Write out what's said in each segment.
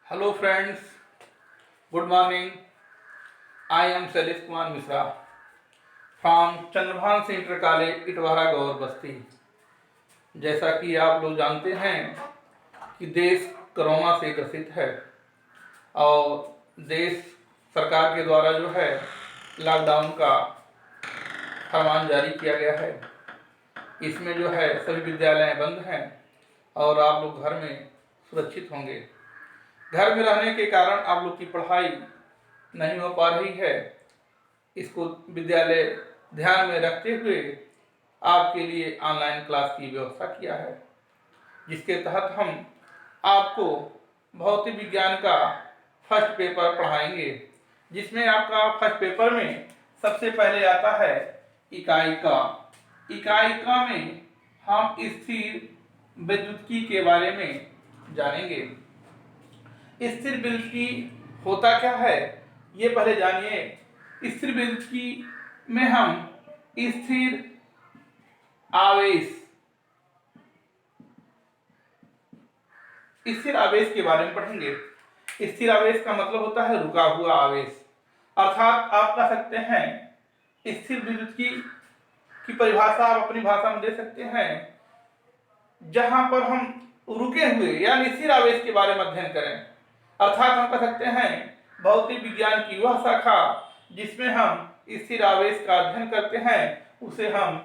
Hello friends, good morning. I am Sailesh Kumar Misra from Chandrabhan Center College, इटवारा गौर बस्ती। जैसा कि आप लोग जानते हैं कि देश कोरोना से ग्रसित है और देश सरकार के द्वारा जो है लॉकडाउन का फरमान जारी किया गया है। इसमें जो है सभी विद्यालय बंद हैं और आप लोग घर में सुरक्षित होंगे। घर में रहने के कारण आप लोग की पढ़ाई नहीं हो पा रही है। इसको विद्यालय ध्यान में रखते हुए आपके लिए ऑनलाइन क्लास की व्यवस्था किया है, जिसके तहत हम आपको भौतिक विज्ञान का फर्स्ट पेपर पढ़ाएंगे, जिसमें आपका फर्स्ट पेपर में सबसे पहले आता है इकाई का। इकाई का में हम स्थिर विद्युत्की के बारे में जानेंगे। स्थिर विद्युत्की होता क्या है ये पहले जानिए। स्थिर विद्युत्की में हम स्थिर आवेश स्थिर आवेश के बारे में पढ़ेंगे। स्थिर आवेश का मतलब होता है रुका हुआ आवेश, अर्थात आप कह सकते हैं स्थिर विद्युत्की की परिभाषा आप अपनी भाषा में दे सकते हैं जहां पर हम रुके हुए यानी स्थिर आवेश के बारे में अध्ययन करें। अर्थात हम कह सकते हैं भौतिक विज्ञान की वह शाखा जिसमें हम स्थिर आवेश का अध्ययन करते हैं उसे हम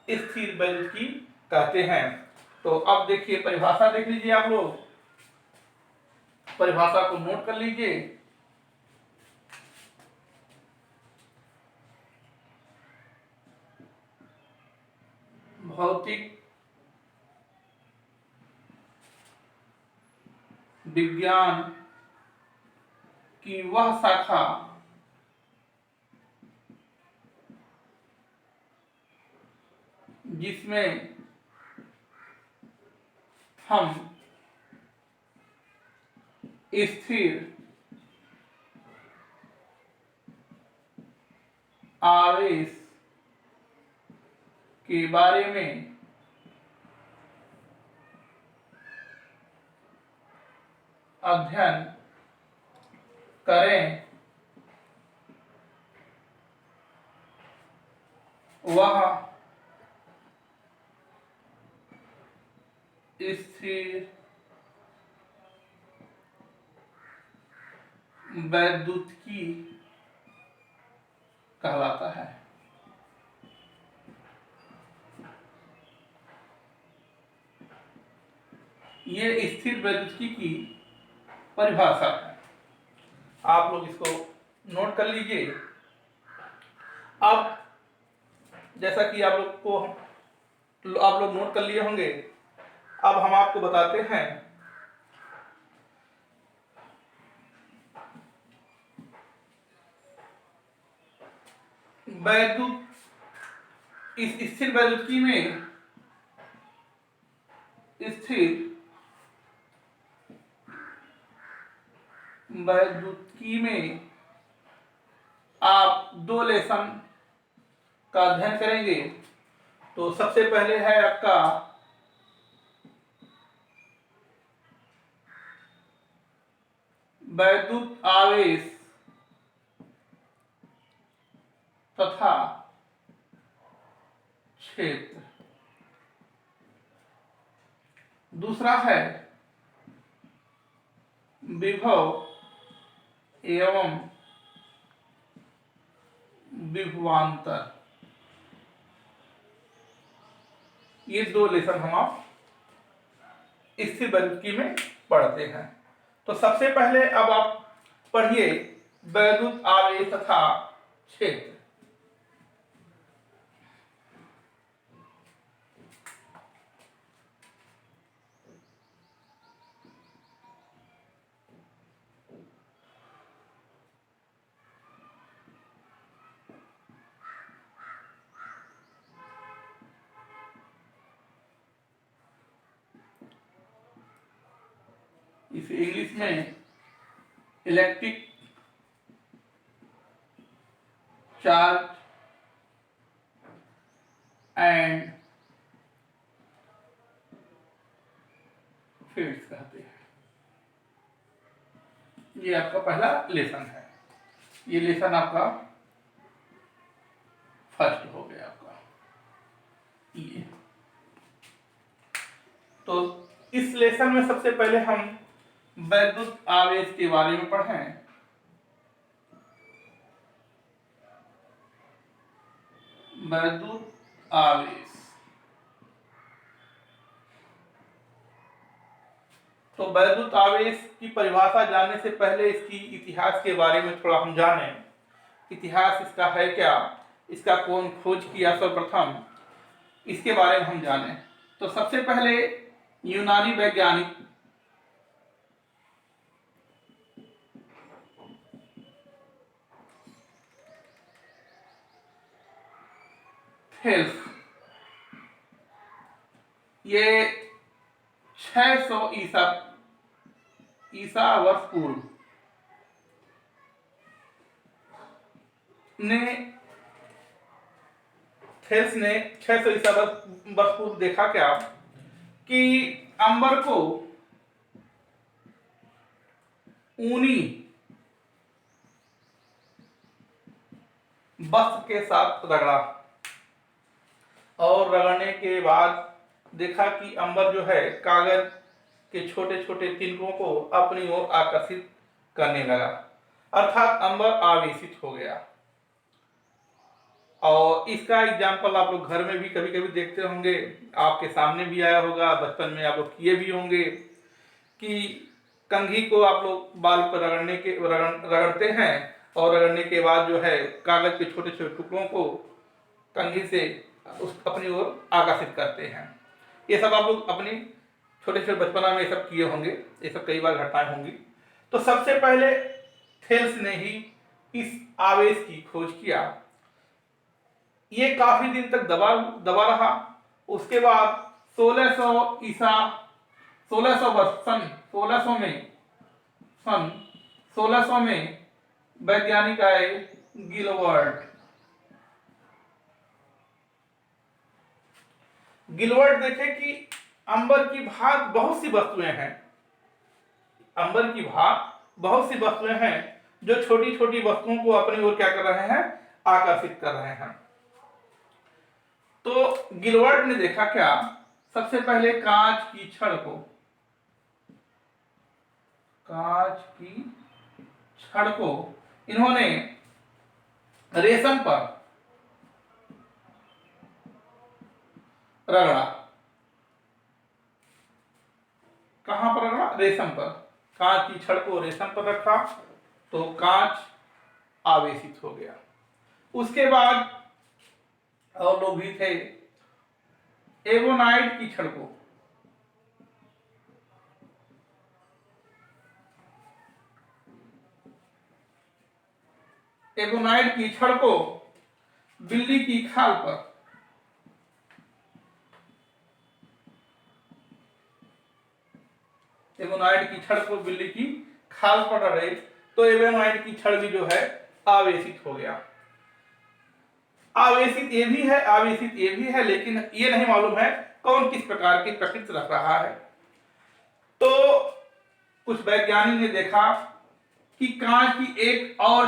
स्थिर विद्युत्की कहते हैं। तो अब देखिए परिभाषा देख लीजिए, आप लोग परिभाषा को नोट कर लीजिए। भौतिक विज्ञान की वह शाखा जिसमें हम स्थिर आवेश के बारे में अध्ययन करें वह स्थिर विद्युत्की कहलाता है। ये स्थिर विद्युत्की की परिभाषा है, आप लोग इसको नोट कर लीजिए। अब जैसा कि आप लोग नोट कर लिए होंगे, अब हम आपको बताते हैं वैद्युत इस स्थिर विद्युत्की में स्थिर विद्युत्की में आप दो लेसन का अध्ययन करेंगे। तो सबसे पहले है आपका वैद्युत आवेश तथा क्षेत्र, दूसरा है विभव एवं विभवांतर। ये दो लेसन हम आप स्थिर विद्युत्की में पढ़ते हैं। तो सबसे पहले अब आप पढ़िए वैद्युत आवेश तथा क्षेत्र। इसे इंग्लिश में इलेक्ट्रिक चार्ज एंड फील्ड्स कहते हैं। ये आपका पहला लेसन है। ये लेसन आपका फर्स्ट हो गया आपका ये। तो इस लेसन में सबसे पहले हम वैद्युत आवेश के बारे में पढ़ें। वैद्युत आवेश, तो वैद्युत आवेश की परिभाषा जानने से पहले इसकी इतिहास के बारे में थोड़ा हम जानें। इतिहास इसका है क्या, इसका कौन खोज किया सर्वप्रथम, इसके बारे में हम जानें। तो सबसे पहले यूनानी वैज्ञानिक थेल्स, ये 600 ईसा वर्ष पूर्व ने थेल्स ने 600 ईसा वर्ष पूर्व देखा क्या कि अंबर को ऊनी वस्त्र के साथ रगड़ा और रगड़ने के बाद देखा कि अंबर जो है कागज के छोटे छोटे तिनकों को अपनी ओर आकर्षित करने लगा, अर्थात अंबर आवेशित हो गया। और इसका एग्जाम्पल आप लोग घर में भी कभी कभी देखते होंगे, आपके सामने भी आया होगा, बचपन में आप लोग किए भी होंगे कि कंघी को आप लोग बाल पर रगड़ते हैं और रगड़ने के बाद जो है कागज के छोटे छोटे टुकड़ों को कंघी से अपनी ओर आकर्षित करते हैं। ये सब आप लोग अपनी छोटे छोटे बचपना में ये सब किए होंगे, ये सब कई बार घटनाएं होंगी। तो सबसे पहले थेल्स ने ही इस आवेश की खोज किया। ये काफी दिन तक दबा रहा। उसके बाद 1600 वर्ष सन 1600 में वैज्ञानिक आए गिलवर्ट देखे कि अंबर की भाग बहुत सी वस्तुएं हैं, अंबर की भाग बहुत सी वस्तुएं हैं जो छोटी छोटी वस्तुओं को अपनी ओर क्या कर रहे हैं, आकर्षित कर रहे हैं। तो गिलवर्ट ने देखा क्या, सबसे पहले कांच की छड़ को इन्होंने रेशम पर रगड़ा। कहां पर रगड़ा, रेशम पर। कांच की छड़ को रेशम पर रखा तो कांच आवेशित हो गया। उसके बाद और लोग भी थे, एवोनाइट की छड़ को बिल्ली की खाल पर एवोनाइट की छड़ को बिल्ली की खाल पर रगड़े तो एवोनाइट की छड़ भी जो है आवेशित हो गया। आवेशित ये भी है, लेकिन ये नहीं मालूम है कौन किस प्रकार की प्रकृति रख रहा है। तो कुछ वैज्ञानिक ने देखा कि कांच की एक और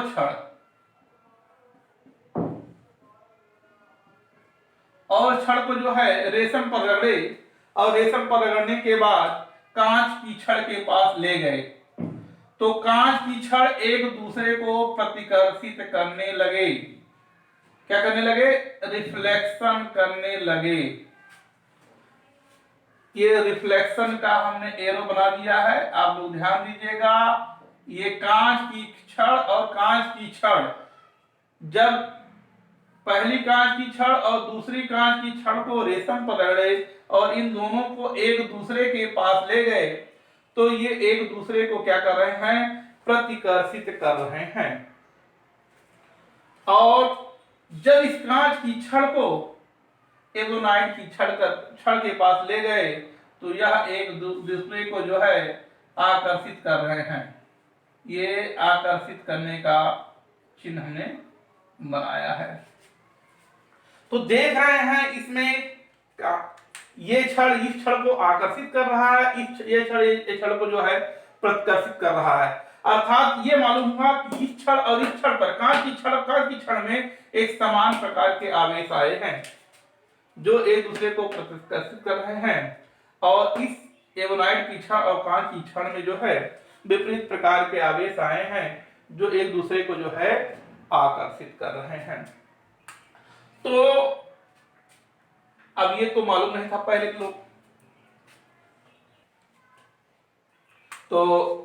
छड़ को जो है रेशम पर रगड़े और रेशम पर रगड़ने के बाद कांच की छड़ के पास ले गए तो कांच की छड़ एक दूसरे को प्रतिकर्षित करने लगे। क्या करने लगे, रिफ्लेक्शन करने लगे। ये रिफ्लेक्शन का हमने एरो बना दिया है, आप लोग ध्यान दीजिएगा। ये कांच की छड़ और कांच की छड़, जब पहली कांच की छड़ और दूसरी कांच की छड़ को रेशम पर रगड़े और इन दोनों को एक दूसरे के पास ले गए तो ये एक दूसरे को क्या कर रहे हैं, प्रतिकर्षित कर रहे हैं। और जब इस कांच की छड़ को एवोनाइट की छड़ के पास ले गए तो यह एक दूसरे को जो है आकर्षित कर रहे हैं। ये आकर्षित करने का चिन्ह हमने बनाया है। तो देख रहे हैं इसमें ये छड़ इस छड़ को आकर्षित कर रहा है, ये छड़ को जो है प्रतिकर्षित कर रहा है। अर्थात ये मालूम हुआ कि इस क्षण और इस क्षण पर कांच की क्षण में एक समान प्रकार के आवेश आए हैं जो एक दूसरे को प्रतिकर्षित कर रहे हैं, और इस एवोनाइट की क्षण और कांच की क्षण में जो है विपरीत प्रकार के आवेश आए हैं जो एक दूसरे को जो है आकर्षित कर रहे हैं। तो अब ये तो मालूम नहीं था पहले के लोग। तो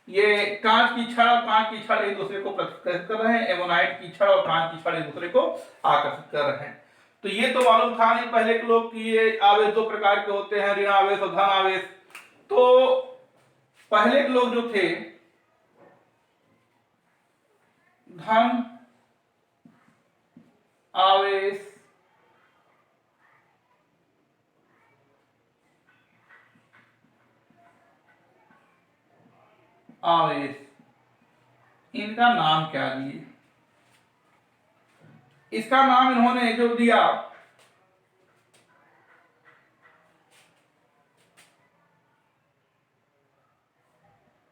ये कांच की छड़ और कांच की छड़ एक दूसरे को प्रतिकर्षित कर रहे हैं, एवोनाइट की छड़ और कांच की छड़ एक दूसरे को आकर्षित कर रहे हैं। तो ये तो मालूम था नहीं पहले के लोग कि ये आवेश दो प्रकार के होते हैं, ऋण आवेश और धन आवेश। तो पहले के लोग जो थे धन आवेश आवेश इनका नाम क्या दिए? इसका नाम इन्होंने जो दिया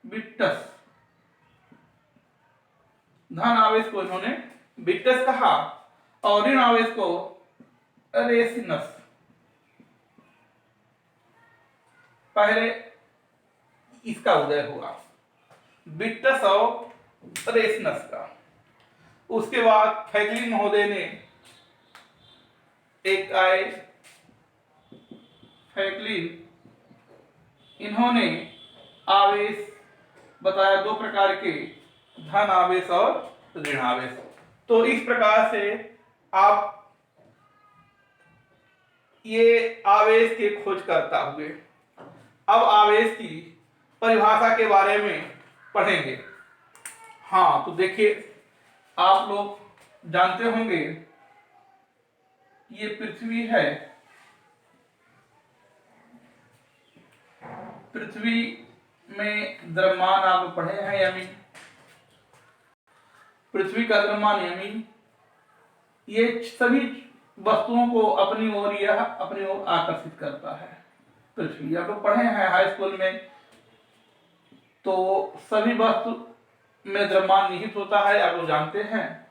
विट्टस। धन आवेश को इन्होंने विट्टस कहा और ऋण आवेश को रेसिनस। पहले इसका उदय हुआ विट्टस और रेसिनस का। उसके बाद फैकलिन महोदय ने एक आए फैकलिन, इन्होंने आवेश बताया दो प्रकार के, धन आवेश और ऋण आवेश। तो इस प्रकार से आप ये आवेश के खोजकर्ता हुए। अब आवेश की परिभाषा के बारे में पढ़ेंगे। हाँ, तो देखिए आप लोग जानते होंगे ये पृथ्वी है, पृथ्वी में द्रव्यमान आप पढ़े हैं यमी, पृथ्वी का द्रव्यमान यमी, ये सभी वस्तुओं को अपनी ओर आकर्षित करता है। पृथ्वी आप लोग पढ़े हैं हाई स्कूल में। तो सभी वस्तु में द्रव्यमान निहित होता है, आप लोग जानते हैं।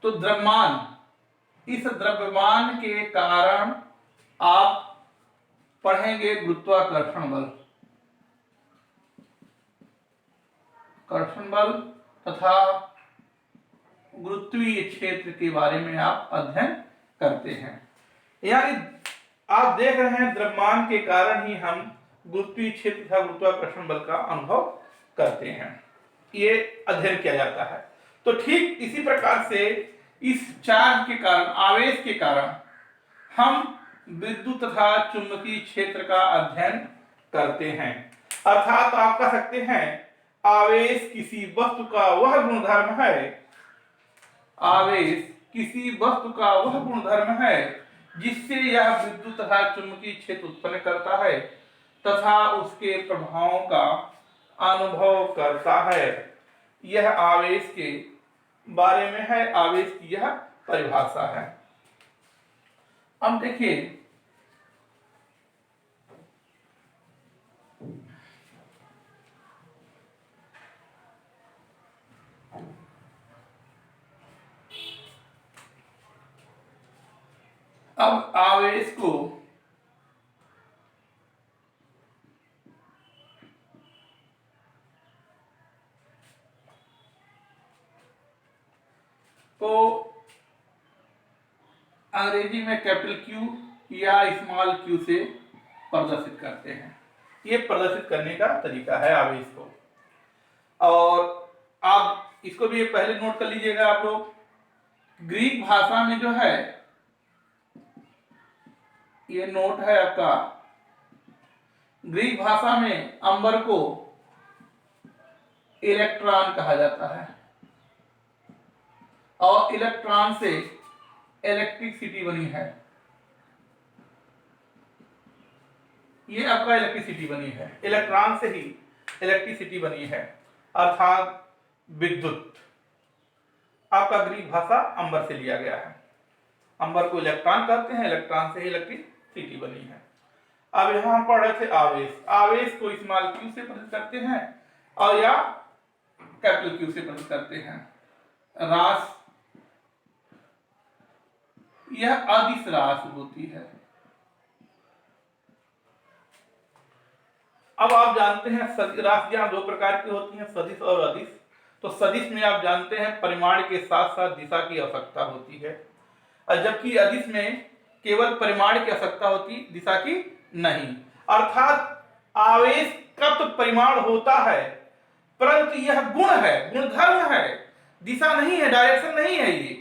तो द्रव्यमान, इस द्रव्यमान के कारण आप पढ़ेंगे गुरुत्वाकर्षण बल, कर्षण बल तथा गुरुत्वीय क्षेत्र के बारे में आप अध्ययन करते हैं। यानी आप देख रहे हैं द्रव्यमान के कारण ही हम गुरुत्वीय क्षेत्र तथा गुरुत्वाकर्षण बल का अनुभव करते हैं, ये अध्ययन किया जाता है। तो ठीक इसी प्रकार से इस चार्ज के कारण, आवेश के कारण हम विद्युत तथा चुंबकीय क्षेत्र का अध्ययन करते हैं। अर्थात आप कह सकते हैं आवेश किसी वस्तु का वह गुणधर्म है, आवेश किसी वस्तु का वह गुणधर्म है जिससे यह विद्युत तथा चुंबकीय क्षेत्र उत्पन्न करता है तथा उसके प्रभावों का अनुभव करता है। यह आवेश के बारे में है, आवेश की यह परिभाषा है। अब देखिए अब आवेश को अंग्रेजी में कैपिटल क्यू या स्मॉल क्यू से प्रदर्शित करते हैं। ये प्रदर्शित करने का तरीका है आवेश को। और आप इसको भी पहले नोट कर लीजिएगा आप लोग। ग्रीक भाषा में जो है, ये नोट है आपका, ग्रीक भाषा में अंबर को इलेक्ट्रॉन कहा जाता है और इलेक्ट्रॉन से इलेक्ट्रिसिटी बनी है। ये आपका इलेक्ट्रिसिटी बनी है, इलेक्ट्रॉन से ही इलेक्ट्रिसिटी बनी है, अर्थात विद्युत। आपका ग्रीक भाषा अंबर से लिया गया है। अंबर को इलेक्ट्रॉन कहते हैं, इलेक्ट्रॉन से ही इलेक्ट्रिसिटी बनी है। अब यहां हम पढ़ रहे थे आवेश, आवेश को स्मॉल क्यू से प्रदर्शित करते हैं और या कैपिटल क्यू से प्रदर्शित करते हैं। राशि यह अदिश राशि होती है। अब आप जानते हैं राशियां दो प्रकार की होती हैं, सदिश और अदिश। तो सदिश में आप जानते हैं परिमाण के साथ साथ दिशा की आवश्यकता होती है, और जबकि अदिश में केवल परिमाण की आवश्यकता होती, दिशा की नहीं। अर्थात आवेश का तो परिमाण होता है, परंतु यह गुण है, गुणधर्म है, दिशा नहीं है, डायरेक्शन नहीं है ये।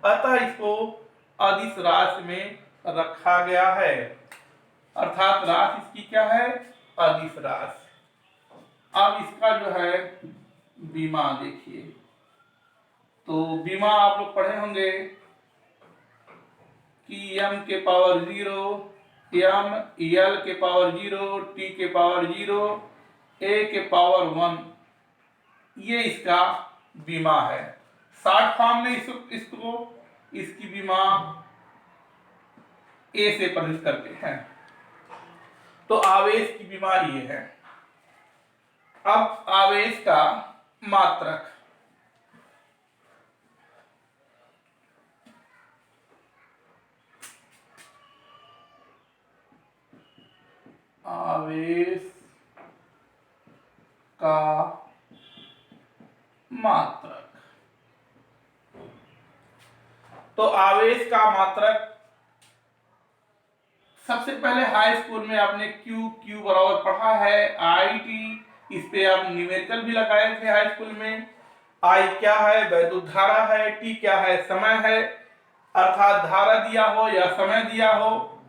अतः इसको अदिश राशि में रखा गया है, अर्थात राशि इसकी क्या है, अदिश राशि। अब इसका जो है बीमा देखिए, तो बीमा आप लोग पढ़े होंगे कि m के पावर 0, m l के पावर 0, t के पावर 0, a के पावर 1, ये इसका बीमा है। शॉर्ट फॉर्म में इसको इसकी बीमा a से प्रदर्शित करते हैं। तो आवेश की बीमा ये है। अब आवेश का मात्रक, आवेश का मात्रक, तो आवेश का मात्रक सबसे पहले हाई स्कूल में आपने क्यू बराबर पढ़ा है IT, इस पे आप न्यूमेरिकल भी लगाए थे हाई स्कूल में। I क्या है, वैद्युत धारा है, T क्या है, समय है, अर्थात धारा दिया हो या समय दिया हो,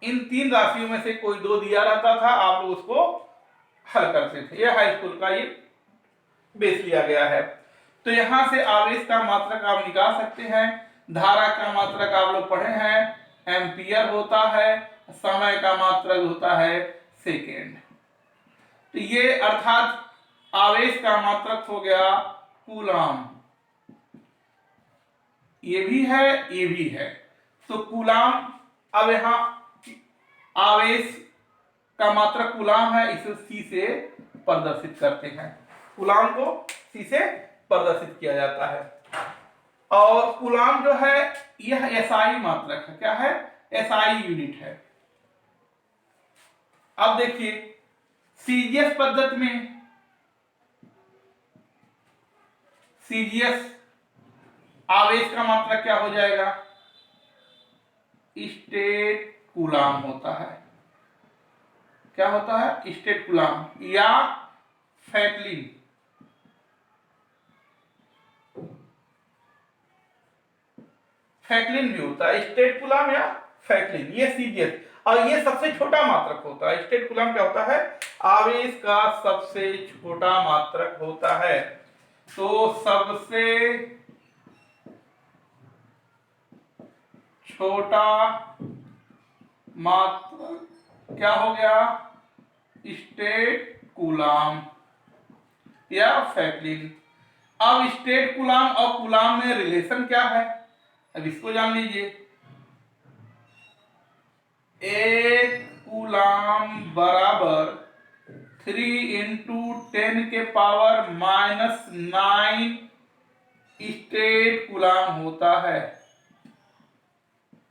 इन तीन राशियों में से कोई दो दिया रहता था, आप लोग उसको हल करते थे। यह हाई स्कूल का ये बेस लिया गया है। तो यहां से आवेश का मात्रक आप निकाल सकते हैं। धारा का मात्रक आप लोग पढ़े हैं, एम्पियर होता है, समय का मात्रक होता है सेकेंड। तो ये अर्थात आवेश का मात्रक हो गया कूलाम, ये भी है, ये भी है। तो कूलाम, अब यहां आवेश का मात्रक कूलाम है, इसे C से प्रदर्शित करते हैं। कूलाम को C से प्रदर्शित किया जाता है। और कूलाम जो है यह SI मात्रक है, क्या है, SI यूनिट है। अब देखिए CGS पद्धति में, CGS आवेश का मात्रक क्या हो जाएगा, स्टेट कूलाम होता है। क्या होता है, स्टेट कूलाम या फैक्लिन। फैक्लिन भी होता है, स्टेट कूलाम या फैक्लिन, ये CGS। और ये सबसे छोटा मात्रक होता है। स्टेट कूलाम क्या होता है, आवेश का सबसे छोटा मात्रक होता है। तो सबसे छोटा मात्रक क्या हो गया, स्टेट कूलाम या फैक्लिन। अब स्टेट कूलाम और कूलाम में रिलेशन क्या है, अब इसको जान लीजिए। एक कूलाम बराबर 3 × 10 के पावर -9 स्टेट कूलाम होता है।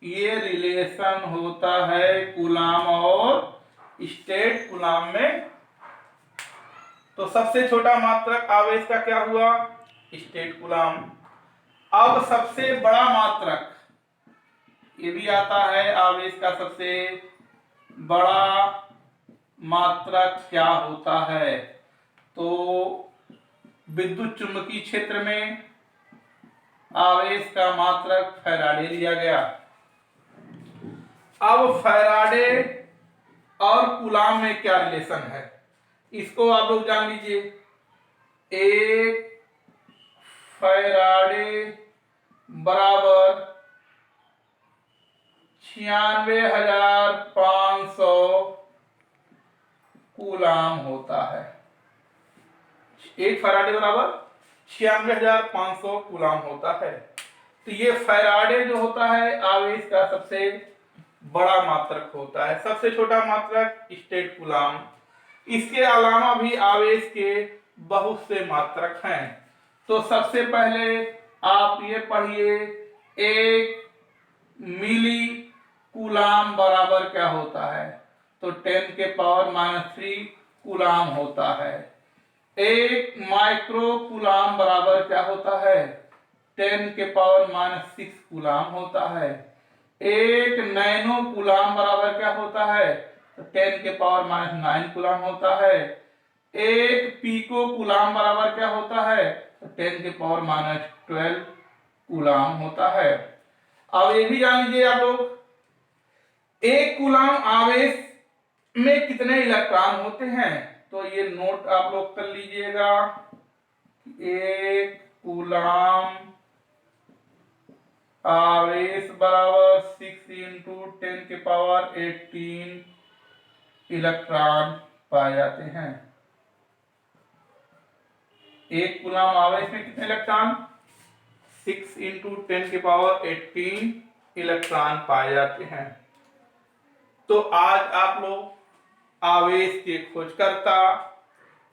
ये रिलेशन होता है कूलाम और स्टेट कूलाम में। तो सबसे छोटा मात्रक आवेश का क्या हुआ, स्टेट कूलाम। अब सबसे बड़ा मात्रक ये भी आता है, आवेश का सबसे बड़ा मात्रक क्या होता है, तो विद्युत चुंबकीय क्षेत्र में आवेश का मात्रक फैराडे लिया गया। अब फैराडे और कूलाम में क्या रिलेशन है, इसको आप लोग जान लीजिए। एक फैराडे बराबर 96,500 कूलाम होता है। एक फैराडे बराबर 96,500 कूलाम होता है। तो ये फैराडे जो होता है आवेश का सबसे बड़ा मात्रक होता है। सबसे छोटा मात्रक स्टेट कूलाम। इसके अलावा भी आवेश के बहुत से मात्रक हैं। तो सबसे पहले आप ये पढ़िए, एक मिली कूलाम बराबर क्या होता है? तो 10⁻³ कूलाम होता है। एक माइक्रो कूलाम बराबर क्या होता है? 10⁻⁶ कूलाम होता है। एक नैनो कूलाम बराबर क्या होता है? तो 10⁻⁹ कूलाम होता है। एक पीको कूलाम बराबर क्या होता है? तो 10⁻12 कूलाम होता है। अब ये भी जान लीजिए आप लोग, एक कूलाम आवेश में कितने इलेक्ट्रॉन होते हैं? तो ये नोट आप लोग कर लीजिएगा। एक कूलाम आवेश बराबर 6 × 10⁻18 इलेक्ट्रॉन पाए जाते हैं। एक कूलाम आवेश में कितने इलेक्ट्रॉन? 6 × 10⁻18 इलेक्ट्रॉन पाए जाते हैं। तो आज आप लोग आवेश के खोजकर्ता,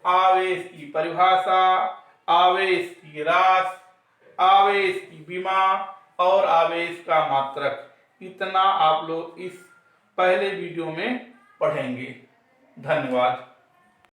आवेश की परिभाषा, आवेश की राशि, आवेश की विमा और आवेश का मात्रक, इतना आप लोग इस पहले वीडियो में पढ़ेंगे। धन्यवाद।